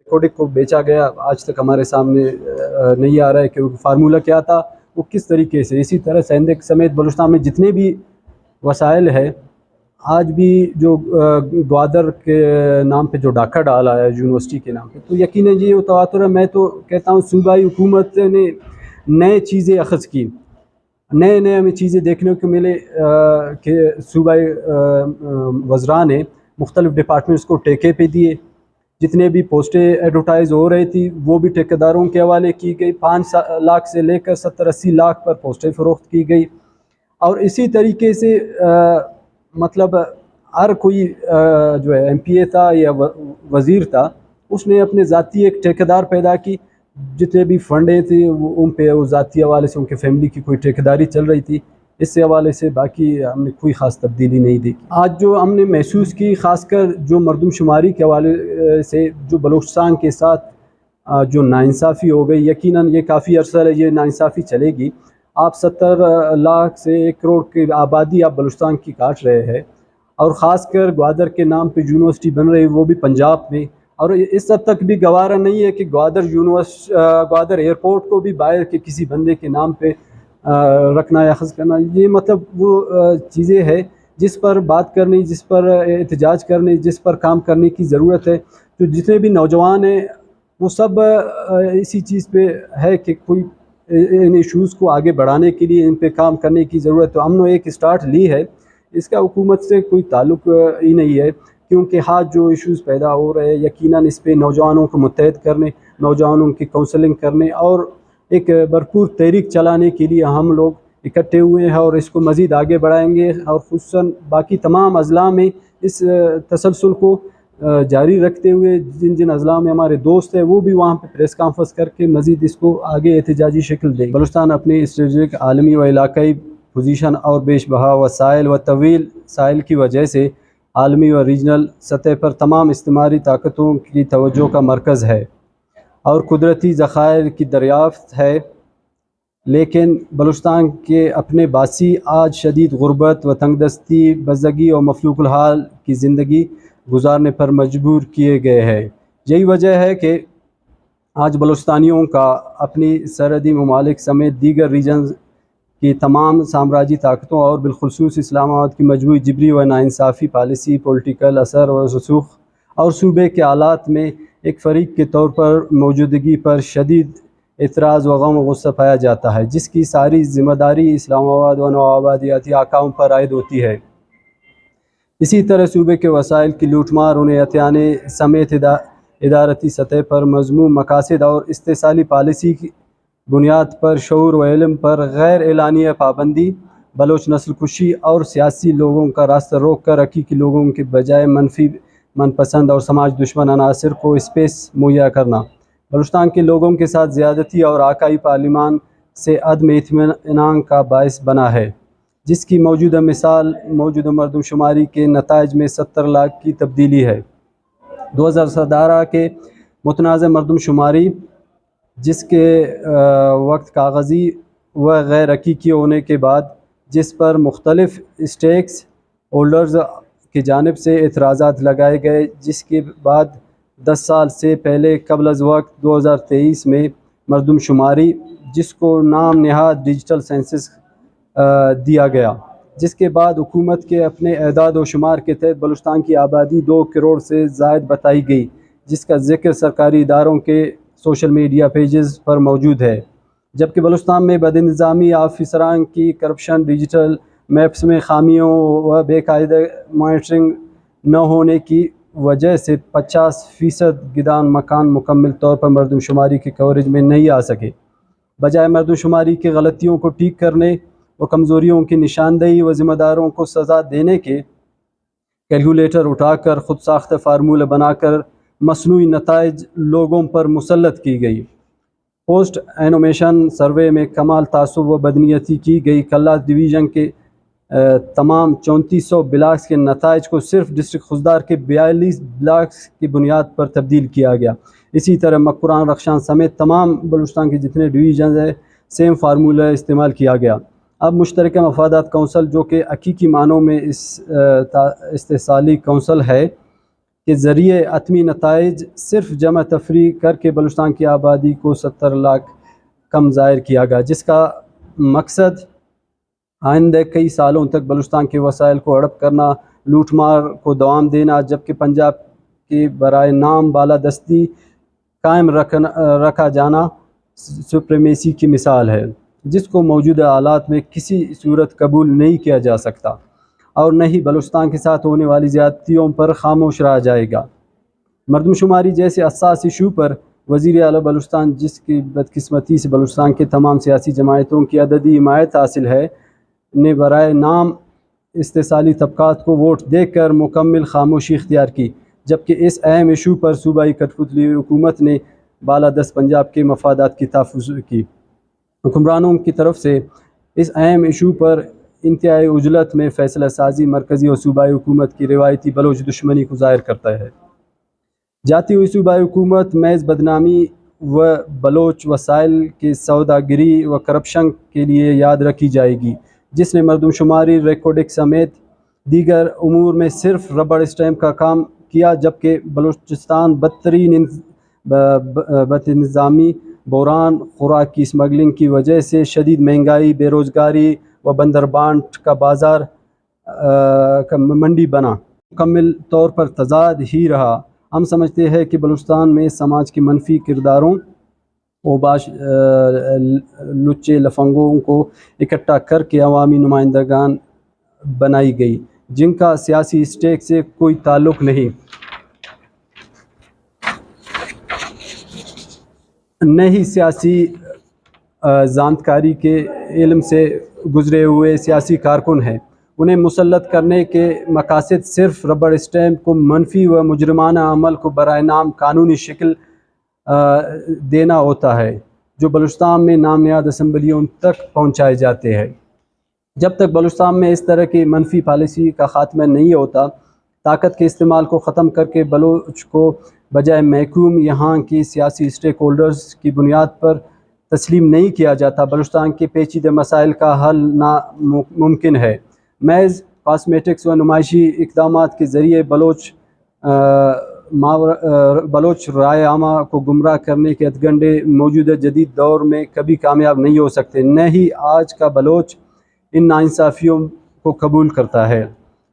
Kodak کو بیچا گیا آج تک ہمارے سامنے نہیں آ رہا ہے کہ فارمولہ کیا تھا، وہ کس طریقے سے. اسی طرح سندھ سمیت بلوچستان میں جتنے بھی وسائل ہے، آج بھی جو گوادر کے نام پہ جو ڈاکہ ڈالا ہے یونیورسٹی کے نام پہ، تو یقیناً یہ تواتر ہے. میں تو کہتا ہوں صوبائی حکومت نے نئے چیزیں اخذ کی، نئے ہمیں چیزیں دیکھنے کو ملے کہ صوبائی وزراء نے مختلف ڈپارٹمنٹس کو ٹیکے پہ دیے. جتنے بھی پوسٹیں ایڈورٹائز ہو رہی تھی وہ بھی ٹھیکیداروں کے حوالے کی گئی. 5 لاکھ سے لے کر 70-80 لاکھ پر پوسٹیں فروخت کی گئی. اور اسی طریقے سے مطلب ہر کوئی جو ہے ایم پی اے تھا یا وزیر تھا، اس نے اپنے ذاتی ایک ٹھیکیدار پیدا کی. جتنے بھی فنڈیں تھے ان پہ وہ ذاتی حوالے سے ان کے فیملی کی کوئی ٹھیکیداری چل رہی تھی. اس سے حوالے سے باقی ہم نے کوئی خاص تبدیلی نہیں دیکھی. آج جو ہم نے محسوس کی، خاص کر جو مردم شماری کے حوالے سے جو بلوچستان کے ساتھ جو ناانصافی ہو گئی، یقیناً یہ کافی عرصہ ہے یہ ناانصافی چلے گی. آپ 70 لاکھ سے 1 کروڑ کی آبادی آپ بلوچستان کی کاٹ رہے ہیں، اور خاص کر گوادر کے نام پہ یونیورسٹی بن رہی وہ بھی پنجاب میں. اور اس حد تک بھی گوارا نہیں ہے کہ گوادر ایئرپورٹ کو بھی باہر کے کسی بندے کے نام پہ رکھنا یا اخذ کرنا. یہ مطلب وہ چیزیں ہیں جس پر بات کرنی، جس پر احتجاج کرنے، جس پر کام کرنے کی ضرورت ہے. تو جتنے بھی نوجوان ہیں وہ سب اسی چیز پہ ہے کہ کوئی ان ایشوز کو آگے بڑھانے کے لیے ان پہ کام کرنے کی ضرورت. تو ہم نے ایک اسٹارٹ لی ہے، اس کا حکومت سے کوئی تعلق ہی نہیں ہے، کیونکہ جو ایشوز پیدا ہو رہے ہیں یقیناً اس پہ نوجوانوں کو متحد کرنے، نوجوانوں کی کونسلنگ کرنے اور ایک بھرپور تحریک چلانے کے لیے ہم لوگ اکٹھے ہوئے ہیں، اور اس کو مزید آگے بڑھائیں گے. اور خصوصاً باقی تمام اضلاع میں اس تسلسل کو جاری رکھتے ہوئے جن اضلاع میں ہمارے دوست ہیں وہ بھی وہاں پہ پریس کانفرنس کر کے مزید اس کو آگے احتجاجی شکل دیں. بلوچستان اپنی اسٹریٹجک عالمی و علاقائی پوزیشن اور بیش بہا وسائل و طویل ساحل کی وجہ سے عالمی و ریجنل سطح پر تمام استعماری طاقتوں کی توجہ کا مرکز ہے اور قدرتی ذخائر کی دریافت ہے. لیکن بلوچستان کے اپنے باسی آج شدید غربت و تنگ دستی، بزدگی اور مفلوق الحال کی زندگی گزارنے پر مجبور کیے گئے ہیں. یہی وجہ ہے کہ آج بلوچستانیوں کا اپنی سرحدی ممالک سمیت دیگر ریجنز کی تمام سامراجی طاقتوں اور بالخصوص اسلام آباد کی مجموعی جبری و ناانصافی پالیسی، پولیٹیکل اثر و رسوخ اور صوبے کے حالات میں ایک فریق کے طور پر موجودگی پر شدید اعتراض و غم و غصہ پایا جاتا ہے، جس کی ساری ذمہ داری اسلام آباد و نوآبادیاتی حکام پر عائد ہوتی ہے. اسی طرح صوبے کے وسائل کی لوٹ مار، انہیں عطیانے سمیت ادارتی سطح پر مضموم مقاصد اور استحصالی پالیسی کی بنیاد پر شعور و علم پر غیر اعلانیہ پابندی، بلوچ نسل کشی اور سیاسی لوگوں کا راستہ روک کر حقیقی لوگوں کے بجائے منفی، من پسند اور سماج دشمن عناصر کو اسپیس مہیا کرنا، بلوچستان کے لوگوں کے ساتھ زیادتی اور آکائی پارلیمان سے عدم اطمینان کا باعث بنا ہے، جس کی موجودہ مثال موجودہ مردم شماری کے نتائج میں 70 لاکھ کی تبدیلی ہے. 2017 کے متنازع مردم شماری، جس کے وقت کاغذی و غیر حقیقی ہونے کے بعد، جس پر مختلف اسٹیکس ہولڈرز کی جانب سے اعتراضات لگائے گئے، جس کے بعد 10 سال سے پہلے قبل از وقت 2023 میں مردم شماری، جس کو نام نہاد ڈیجیٹل سینسس دیا گیا، جس کے بعد حکومت کے اپنے اعداد و شمار کے تحت بلوچستان کی آبادی 2 کروڑ سے زائد بتائی گئی، جس کا ذکر سرکاری اداروں کے سوشل میڈیا پیجز پر موجود ہے. جبکہ بلوچستان میں بد انتظامی، آفیسران کی کرپشن، ڈیجیٹل میپس میں خامیوں و بے قاعدہ مانیٹرنگ نہ ہونے کی وجہ سے 50% گدان مکان مکمل طور پر مردم شماری کی کوریج میں نہیں آ سکے. بجائے مردم شماری کی غلطیوں کو ٹھیک کرنے و کمزوریوں کی نشاندہی و ذمہ داروں کو سزا دینے کے کیلکولیٹر اٹھا کر خود ساختہ فارمولہ بنا کر مصنوعی نتائج لوگوں پر مسلط کی گئی. پوسٹ اینومیشن سروے میں کمال تعصب و بدنیتی کی گئی. کلاس ڈویژن کے تمام 3400 بلاکس کے نتائج کو صرف ڈسٹرکٹ خضدار کے 42 بلاکس کی بنیاد پر تبدیل کیا گیا. اسی طرح مکران، رخشان سمیت تمام بلوچستان کے جتنے ڈویژنز ہیں سیم فارمولہ استعمال کیا گیا. اب مشترکہ مفادات کونسل، جو کہ حقیقی معنوں میں استحصالی کونسل ہے، کے ذریعے حتمی نتائج صرف جمع تفریح کر کے بلوچستان کی آبادی کو 70 لاکھ کم ظاہر کیا گیا، جس کا مقصد آئندہ کئی سالوں تک بلوچستان کے وسائل کو ہڑپ کرنا، لوٹ مار کو دوام دینا، جبکہ پنجاب کی برائے نام بالادستی قائم رکھا جانا سپریمیسی کی مثال ہے، جس کو موجودہ حالات میں کسی صورت قبول نہیں کیا جا سکتا، اور نہ ہی بلوچستان کے ساتھ ہونے والی زیادتیوں پر خاموش رہا جائے گا۔ مردم شماری جیسے حساس ایشو پر وزیر اعلیٰ بلوچستان، جس کی بدقسمتی سے بلوچستان کے تمام سیاسی جماعتوں کی عددی حمایت حاصل ہے، نے برائے نام استحصالی طبقات کو ووٹ دے کر مکمل خاموشی اختیار کی، جبکہ اس اہم ایشو پر صوبائی کٹھ پتلی حکومت نے بالادست پنجاب کے مفادات کی تحفظ کی۔ حکمرانوں کی طرف سے اس اہم ایشو پر انتہائی عجلت میں فیصلہ سازی مرکزی اور صوبائی حکومت کی روایتی بلوچ دشمنی کو ظاہر کرتا ہے۔ جاتی ہوئی صوبائی حکومت محض بدنامی و بلوچ وسائل کی سوداگری و کرپشن کے لیے یاد رکھی جائے گی، جس نے مردم شماری ریکارڈنگ سمیت دیگر امور میں صرف ربڑ اسٹیمپ کا کام کیا، جبکہ بلوچستان بدترین بدنظامی، بحران، خوراک کی اسمگلنگ کی وجہ سے شدید مہنگائی، بے روزگاری و بندربانٹ کا بازار کا منڈی بنا، مکمل طور پر تضاد ہی رہا۔ ہم سمجھتے ہیں کہ بلوچستان میں سماج کے منفی کرداروں اوباش لچے لفنگوں کو اکٹھا کر کے عوامی نمائندگان بنائی گئی، جن کا سیاسی اسٹیک سے کوئی تعلق نہیں، نہ ہی سیاسی زانتکاری کے علم سے گزرے ہوئے سیاسی کارکن ہیں۔ انہیں مسلط کرنے کے مقاصد صرف ربڑ اسٹیمپ کو منفی و مجرمانہ عمل کو برائے نام قانونی شکل دینا ہوتا ہے، جو بلوچستان میں نام نہاد اسمبلیوں تک پہنچائے جاتے ہیں۔ جب تک بلوچستان میں اس طرح کی منفی پالیسی کا خاتمہ نہیں ہوتا، طاقت کے استعمال کو ختم کر کے بلوچ کو بجائے محکوم یہاں کی سیاسی اسٹیک ہولڈرز کی بنیاد پر تسلیم نہیں کیا جاتا، بلوچستان کے پیچیدہ مسائل کا حل ناممکن ہے۔ محض کاسمیٹکس و نمائشی اقدامات کے ذریعے بلوچ رائے عامہ کو گمراہ کرنے کے ہتھکنڈے موجودہ جدید دور میں کبھی کامیاب نہیں ہو سکتے، نہ ہی آج کا بلوچ ان ناانصافیوں کو قبول کرتا ہے۔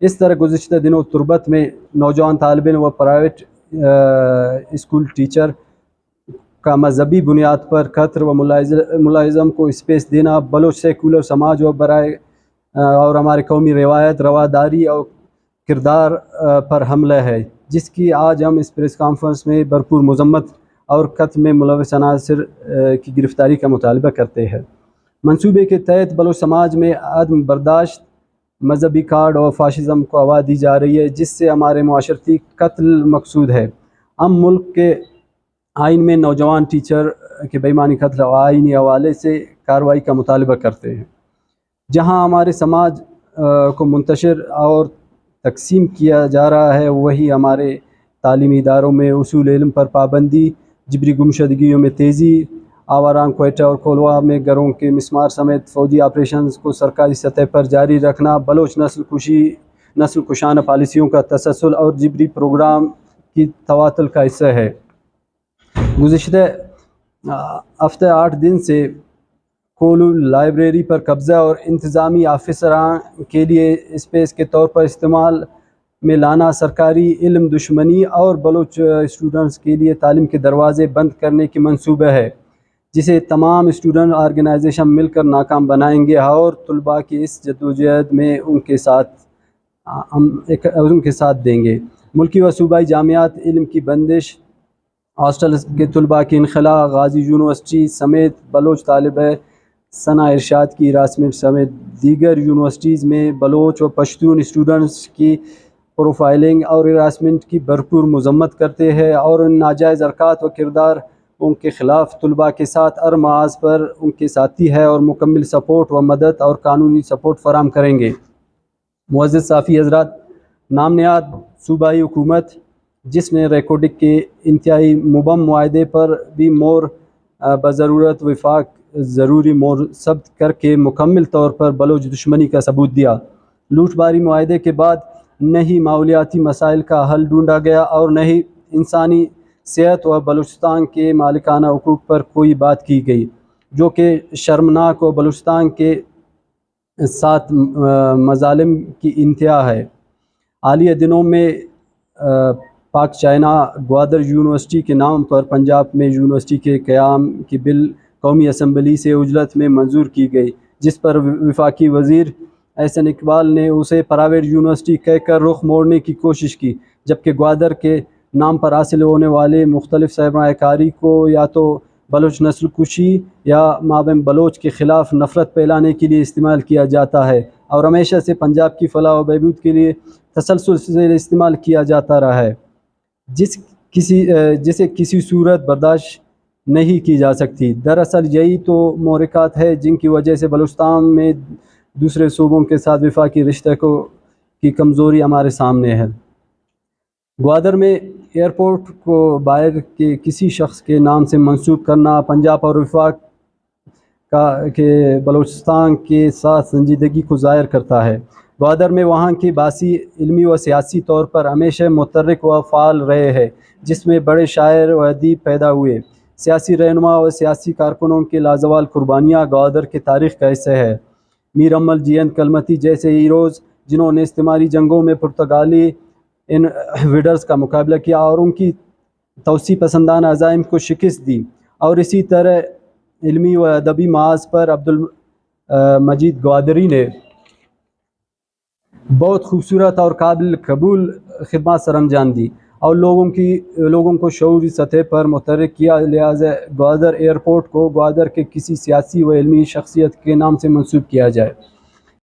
اس طرح گزشتہ دنوں تربت میں نوجوان طالب علم و پرائیویٹ اسکول ٹیچر کا مذہبی بنیاد پر قتل و ملازم کو اسپیس دینا بلوچ سیکولر سماج اور ہمارے قومی روایت، رواداری اور کردار پر حملہ ہے، جس کی آج ہم اس پریس کانفرنس میں بھرپور مذمت اور قتل میں ملوث عناصر کی گرفتاری کا مطالبہ کرتے ہیں۔ منصوبے کے تحت بلوچ سماج میں عدم برداشت، مذہبی کارڈ اور فاشزم کو ہوا دی جا رہی ہے، جس سے ہمارے معاشرتی قتل مقصود ہے۔ ہم ملک کے آئین میں نوجوان ٹیچر کے بے ایمانی قتل اور آئینی حوالے سے کارروائی کا مطالبہ کرتے ہیں۔ جہاں ہمارے سماج کو منتشر اور تقسیم کیا جا رہا ہے، وہی ہمارے تعلیمی اداروں میں اصول علم پر پابندی، جبری گمشدگیوں میں تیزی، آواران کوئٹہ اور کھولوا میں گھروں کے مسمار سمیت فوجی آپریشنز کو سرکاری سطح پر جاری رکھنا بلوچ نسل کشانہ پالیسیوں کا تسلسل اور جبری پروگرام کی تواتل کا حصہ ہے۔ گزشتہ ہفتہ 8 دن سے کولو لائبریری پر قبضہ اور انتظامی آفیسران کے لیے اسپیس کے طور پر استعمال میں لانا سرکاری علم دشمنی اور بلوچ اسٹوڈنٹس کے لیے تعلیم کے دروازے بند کرنے کی منصوبہ ہے، جسے تمام اسٹوڈنٹ آرگنائزیشن مل کر ناکام بنائیں گے اور طلباء کی اس جدوجہد میں ان کے ساتھ دیں گے۔ ملکی و صوبائی جامعات علم کی بندش، ہاسٹل کے طلباء کی انخلا، غازی یونیورسٹی سمیت بلوچ طالب ثنا ارشاد کی ہراسمنٹ سمیت دیگر یونیورسٹیز میں بلوچ و پشتون اسٹوڈنٹس کی پروفائلنگ اور ہراسمنٹ کی بھرپور مذمت کرتے ہیں اور ان ناجائز حرکات و کردار ان کے خلاف طلباء کے ساتھ ہر محاذ پر ان کے ساتھی ہے اور مکمل سپورٹ و مدد اور قانونی سپورٹ فراہم کریں گے۔ معزز صحافی حضرات، نام نہاد صوبائی حکومت، جس نے ریکارڈنگ کے انتہائی مبہم معاہدے پر بھی مور بضرورت وفاق ضروری مور ثبت کر کے مکمل طور پر بلوچ دشمنی کا ثبوت دیا، لوٹ ماری معاہدے کے بعد نہ ہی ماحولیاتی مسائل کا حل ڈھونڈا گیا اور نہ ہی انسانی صحت و بلوچستان کے مالکانہ حقوق پر کوئی بات کی گئی، جو کہ شرمناک و بلوچستان کے ساتھ مظالم کی انتہا ہے۔ حالیہ دنوں میں پاک چائنا گوادر یونیورسٹی کے نام پر پنجاب میں یونیورسٹی کے قیام کی بل قومی اسمبلی سے اجلت میں منظور کی گئی، جس پر وفاقی وزیر احسن اقبال نے اسے پرائیویٹ یونیورسٹی کہہ کر رخ موڑنے کی کوشش کی، جبکہ گوادر کے نام پر حاصل ہونے والے مختلف سرمایہ کاری کو یا تو بلوچ نسل کشی یا مابین بلوچ کے خلاف نفرت پھیلانے کے لیے استعمال کیا جاتا ہے، اور ہمیشہ سے پنجاب کی فلاح و بہبود کے لیے تسلسل سے استعمال کیا جاتا رہا ہے، جسے کسی صورت برداشت نہیں کی جا سکتی۔ دراصل یہی تو محرکات ہے جن کی وجہ سے بلوچستان میں دوسرے صوبوں کے ساتھ وفاقی رشتے کی کمزوری ہمارے سامنے ہے۔ گوادر میں ایئرپورٹ کو باہر کے کسی شخص کے نام سے منسوب کرنا پنجاب اور وفاق کے بلوچستان کے ساتھ سنجیدگی کو ظاہر کرتا ہے۔ گوادر میں وہاں کے باسی علمی و سیاسی طور پر ہمیشہ متحرک و فعال رہے ہیں، جس میں بڑے شاعر و ادیب پیدا ہوئے، سیاسی رہنما و سیاسی کارکنوں کے لازوال قربانیاں گوادر کے تاریخ کا حصہ ہے۔ میر امل جی این کلمتی جیسے ہیروز جنہوں نے استعماری جنگوں میں پرتگالی انویڈرز کا مقابلہ کیا اور ان کی توسیع پسندانہ عزائم کو شکست دی، اور اسی طرح علمی و ادبی محاذ پر عبدالمجید گوادری نے بہت خوبصورت اور قابل قبول خدمات سر انجام دی اور لوگوں کو شعوری سطح پر متحرک کیا۔ لہٰذا گوادر ایئرپورٹ کو گوادر کے کسی سیاسی و علمی شخصیت کے نام سے منسوب کیا جائے۔